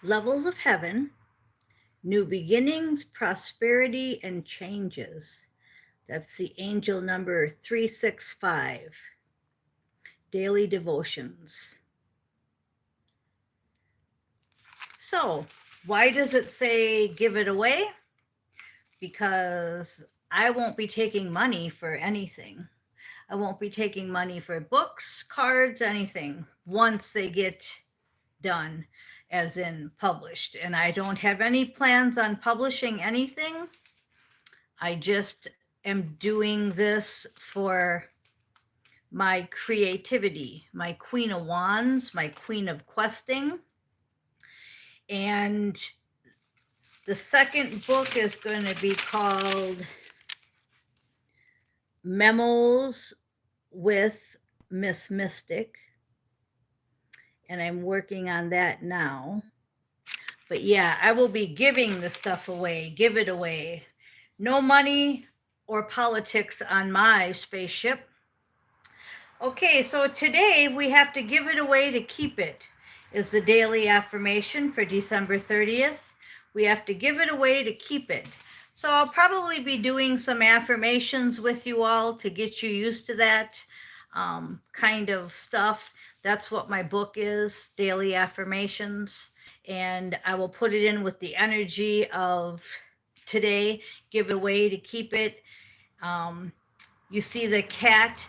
Levels of Heaven, New Beginnings, Prosperity, and Changes. That's the angel number 365. Daily Devotions. So, why does it say give it away? Because I won't be taking money for anything. I won't be taking money for books, cards, anything once they get done, as in published. And I don't have any plans on publishing anything. I just am doing this for my creativity, my Queen of Wands, my Queen of Questing. And the second book is going to be called Memos with Miss Mystic. And I'm working on that now. But yeah, I will be giving the stuff away, give it away. No money or politics on my spaceship. Okay, so today we have to give it away to keep it, is the daily affirmation for December 30th. We have to give it away to keep it. So I'll probably be doing some affirmations with you all to get you used to that kind of stuff. That's what my book is, Daily Affirmations. And I will put it in with the energy of today, give it away to keep it. You see the cat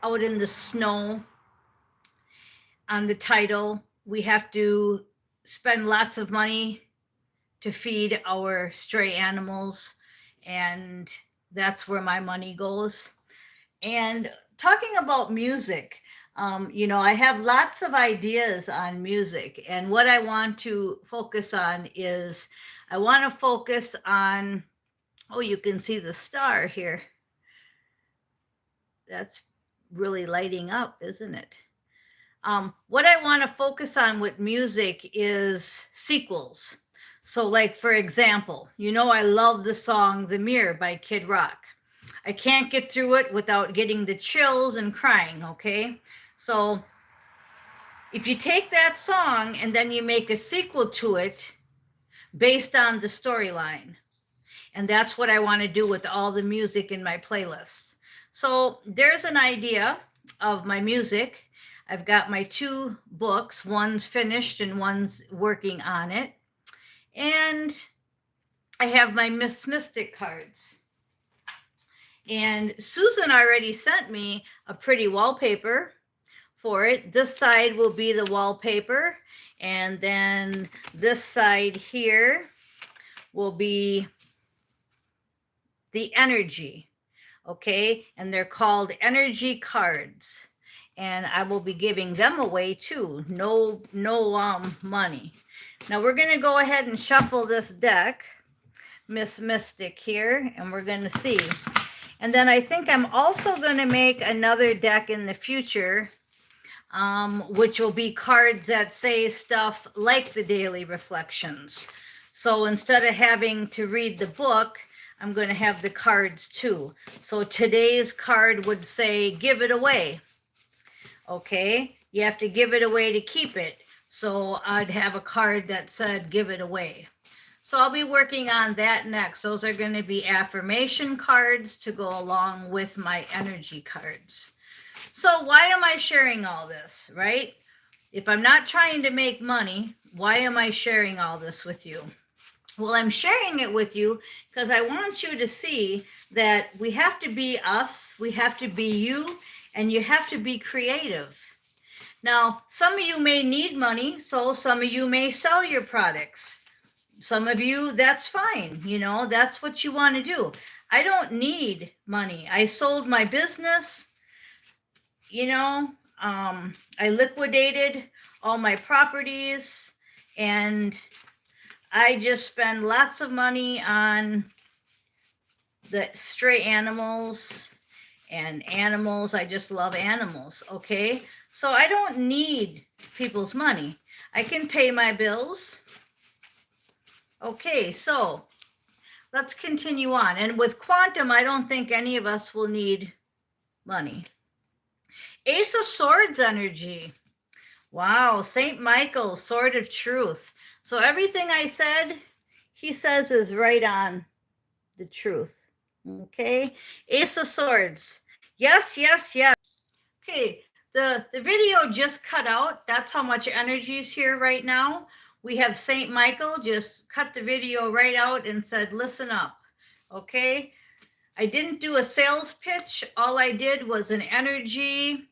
out in the snow on the title. We have to spend lots of money to feed our stray animals, and that's where my money goes. And talking about music, I have lots of ideas on music, and what I want to focus on is I want to focus on, oh, you can see the star here. That's really lighting up, isn't it? What I want to focus on with music is sequels. So, like, for example, I love the song The Mirror by Kid Rock. I can't get through it without getting the chills and crying, okay? So, if you take that song and then you make a sequel to it based on the storyline, and that's what I want to do with all the music in my playlist. So, there's an idea of my music. I've got my 2 books, one's finished and one's working on it. And I have my Miss Mystic cards. And Susan already sent me a pretty wallpaper for it. This side will be the wallpaper, and then this side here will be the energy, okay? And they're called energy cards. And I will be giving them away too. No money. Now we're going to go ahead and shuffle this deck, Miss Mystic here, and we're going to see. And then I think I'm also going to make another deck in the future, which will be cards that say stuff like the daily reflections. So instead of having to read the book, I'm going to have the cards too. So today's card would say, give it away. Okay, you have to give it away to keep it. So I'd have a card that said, give it away. So I'll be working on that next. Those are going to be affirmation cards to go along with my energy cards. So why am I sharing all this, right? If I'm not trying to make money, why am I sharing all this with you? Well, I'm sharing it with you because I want you to see that we have to be us, we have to be you, and you have to be creative. Now, some of you may need money, so some of you may sell your products. Some of you, that's fine. That's what you want to do. I don't need money. I sold my business. I liquidated all my properties, and I just spend lots of money on the stray animals and animals. I just love animals, okay? So I don't need people's money. I can pay my bills. Okay, so let's continue on. And with quantum, I don't think any of us will need money. Ace of Swords energy. Wow, St. Michael, Sword of Truth. So everything I said, he says is right on the truth. Okay. Ace of Swords. Yes, yes, yes. Okay. The video just cut out. That's how much energy is here right now. We have St. Michael just cut the video right out and said, listen up. Okay. I didn't do a sales pitch. All I did was an energy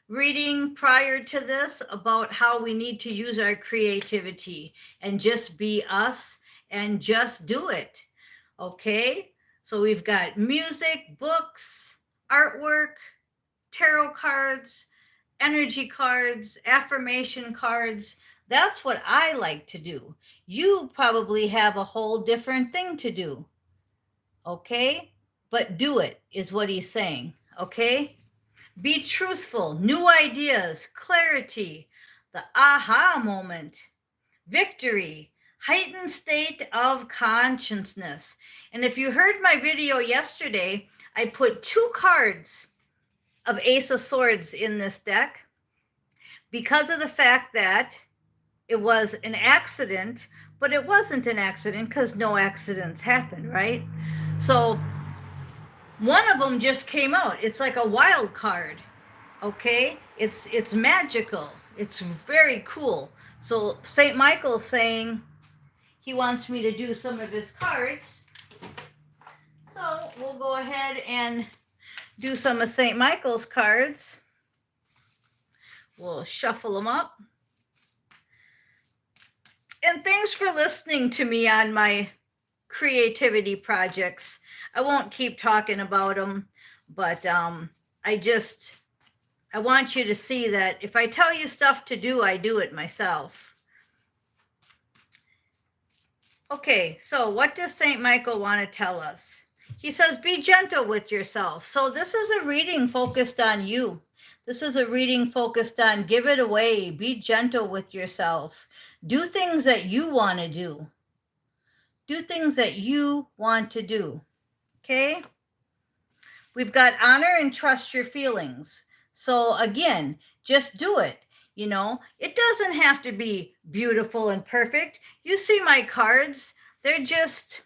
reading prior to this about how we need to use our creativity and just be us and just do it. Okay. So we've got music, books, artwork, tarot cards, energy cards, affirmation cards. That's what I like to do. You probably have a whole different thing to do. Okay? But do it, is what he's saying. Okay? Be truthful, new ideas, clarity, the aha moment, victory, heightened state of consciousness. And if you heard my video yesterday, I put 2 cards of Ace of Swords in this deck because of the fact that it was an accident, but it wasn't an accident because no accidents happen, right? So one of them just came out. It's like a wild card, okay? It's magical. It's very cool. So St. Michael's saying he wants me to do some of his cards. So we'll go ahead and do some of St. Michael's cards. We'll shuffle them up. And thanks for listening to me on my creativity projects. I won't keep talking about them, but I want you to see that if I tell you stuff to do, I do it myself. Okay, so what does St. Michael want to tell us? He says, be gentle with yourself. So this is a reading focused on you. This is a reading focused on give it away. Be gentle with yourself. Do things that you want to do. Do things that you want to do. Okay? We've got honor and trust your feelings. So again, just do it. You know, it doesn't have to be beautiful and perfect. You see my cards, they're just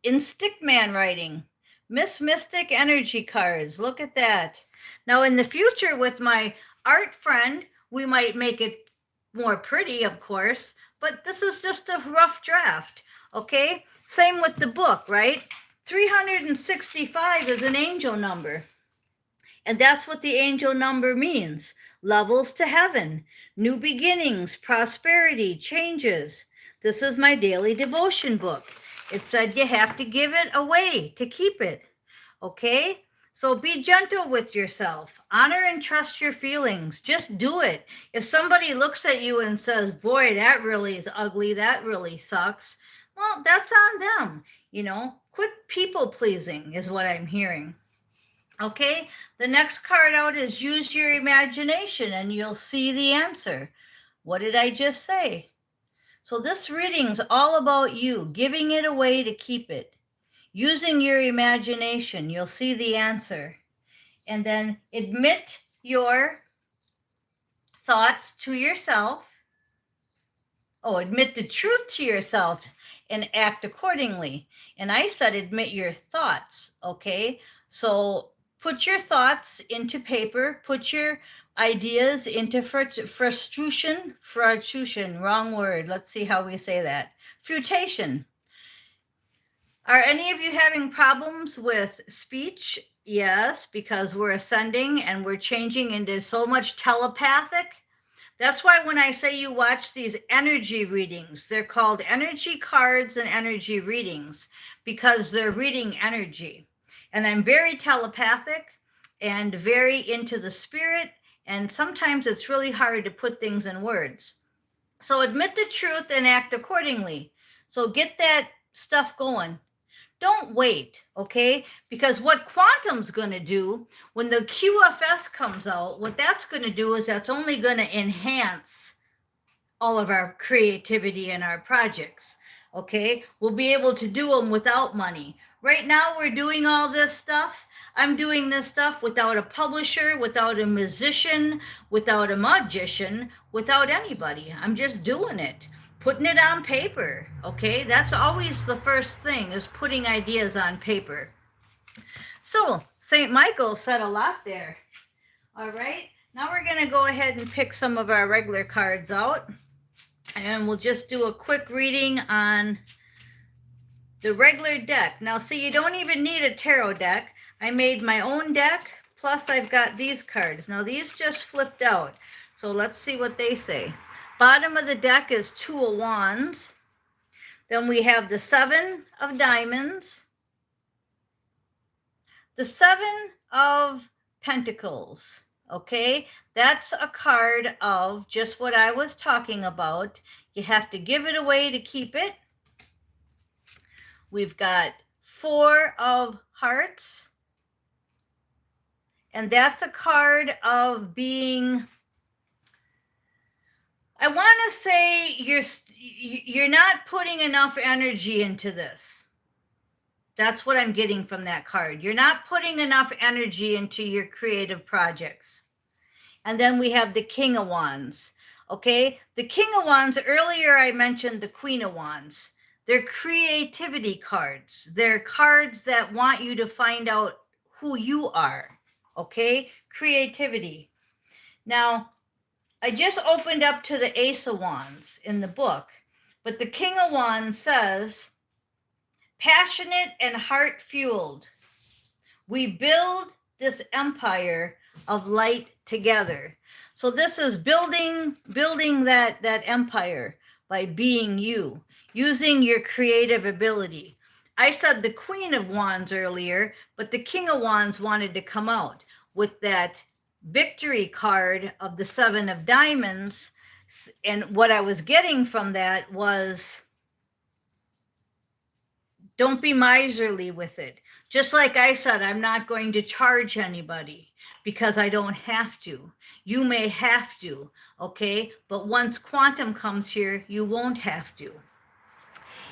in Stickman writing. Miss Mystic energy cards. Look at that. Now in the future with my art friend, we might make it more pretty, of course, but this is just a rough draft. Okay? Same with the book, right? 365 is an angel number. And that's what the angel number means. Levels to heaven, new beginnings, prosperity, changes. This is my daily devotion book. It said you have to give it away to keep it. Okay? So be gentle with yourself. Honor and trust your feelings. Just do it. If somebody looks at you and says, boy, that really is ugly, that really sucks, well, that's on them. You know, quit people pleasing is what I'm hearing. Okay, the next card out is use your imagination and you'll see the answer. What did I just say? So this reading's all about you, giving it away to keep it. Using your imagination, you'll see the answer. And then admit your thoughts to yourself. Oh, admit the truth to yourself and act accordingly. And I said admit your thoughts, okay? So put your thoughts into paper, put your ideas into frustration, wrong word. Let's see how we say that. Fruitation. Are any of you having problems with speech? Yes, because we're ascending and we're changing into so much telepathic. That's why when I say you watch these energy readings, they're called energy cards and energy readings because they're reading energy. And I'm very telepathic and very into the spirit. And sometimes it's really hard to put things in words. So admit the truth and act accordingly. So get that stuff going. Don't wait, okay? Because what quantum's going to do when the QFS comes out, what that's going to do is that's only going to enhance all of our creativity and our projects, okay? We'll be able to do them without money. Right now, we're doing all this stuff. I'm doing this stuff without a publisher, without a musician, without a magician, without anybody. I'm just doing it, putting it on paper. Okay, that's always the first thing, is putting ideas on paper. So St. Michael said a lot there. All right, now we're going to go ahead and pick some of our regular cards out, and we'll just do a quick reading on the regular deck. Now, see, you don't even need a tarot deck. I made my own deck, plus I've got these cards. Now, these just flipped out, so let's see what they say. Bottom of the deck is 2 of Wands. Then we have the 7 of Diamonds, the 7 of Pentacles. Okay, that's a card of just what I was talking about. You have to give it away to keep it. We've got 4 of Hearts, and that's a card of being, I want to say you're not putting enough energy into this. That's what I'm getting from that card. You're not putting enough energy into your creative projects. And then we have the King of Wands. Okay, the King of Wands, earlier I mentioned the Queen of Wands. They're creativity cards. They're cards that want you to find out who you are. Okay, creativity. Now, I just opened up to the Ace of Wands in the book, but the King of Wands says, passionate and heart-fueled, we build this empire of light together. So this is building that empire by being you, using your creative ability. I said the Queen of Wands earlier, but the King of Wands wanted to come out with that victory card of the 7 of Diamonds. And what I was getting from that was, don't be miserly with it. Just like I said, I'm not going to charge anybody because I don't have to. You may have to, okay? But once quantum comes here, you won't have to.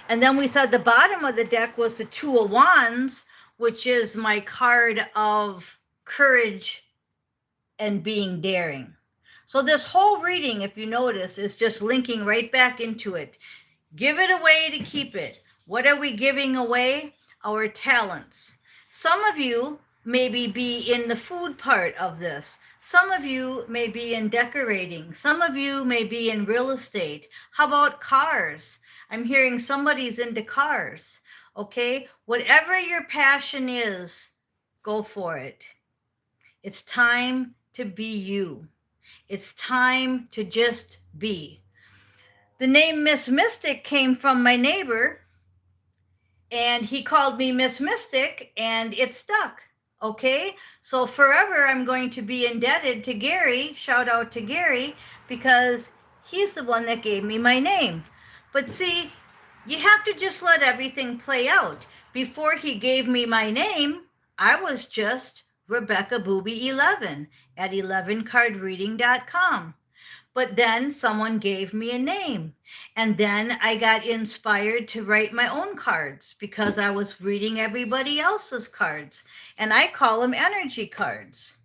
And then we said the bottom of the deck was the 2 of Wands, which is my card of courage and being daring. So this whole reading, if you notice, is just linking right back into it. Give it away to keep it. What are we giving away? Our talents. Some of you maybe be in the food part of this. Some of you may be in decorating. Some of you may be in real estate. How about cars? I'm hearing somebody's into cars. Okay, whatever your passion is, go for it. It's time to be you. It's time to just be. The name Miss Mystic came from my neighbor, and he called me Miss Mystic, and it stuck. Okay, so forever I'm going to be indebted to Gary. Shout out to Gary, because he's the one that gave me my name. But see, you have to just let everything play out. Before he gave me my name, I was just Rebecca Booby 11 at 11cardreading.com. But then someone gave me a name. And then I got inspired to write my own cards because I was reading everybody else's cards. And I call them energy cards.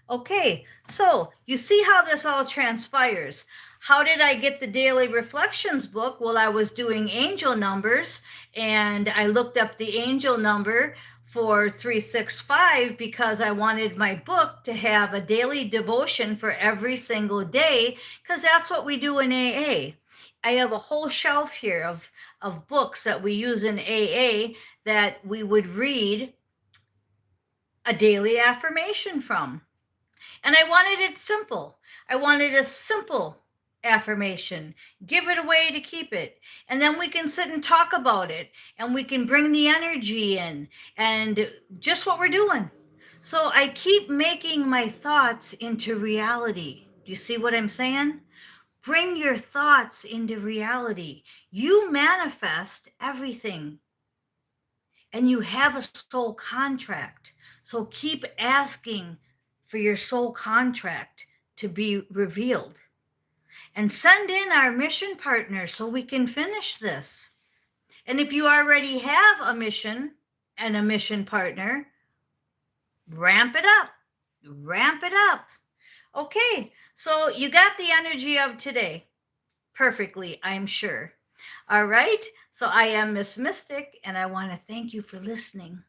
Okay, so you see how this all transpires. How did I get the Daily Reflections book? Well, I was doing angel numbers, and I looked up the angel number for 365 because I wanted my book to have a daily devotion for every single day, because that's what we do in AA. I have a whole shelf here of books that we use in AA that we would read a daily affirmation from. And I wanted it simple. I wanted a simple affirmation. Give it away to keep it. And then we can sit and talk about it, and we can bring the energy in, and just what we're doing. So I keep making my thoughts into reality. Do you see what I'm saying? Bring your thoughts into reality. You manifest everything, and you have a soul contract. So keep asking for your soul contract to be revealed. And send in our mission partners so we can finish this. And if you already have a mission and a mission partner, ramp it up. Ramp it up. Okay, so you got the energy of today perfectly, I'm sure. All right, so I am Miss Mystic, and I want to thank you for listening.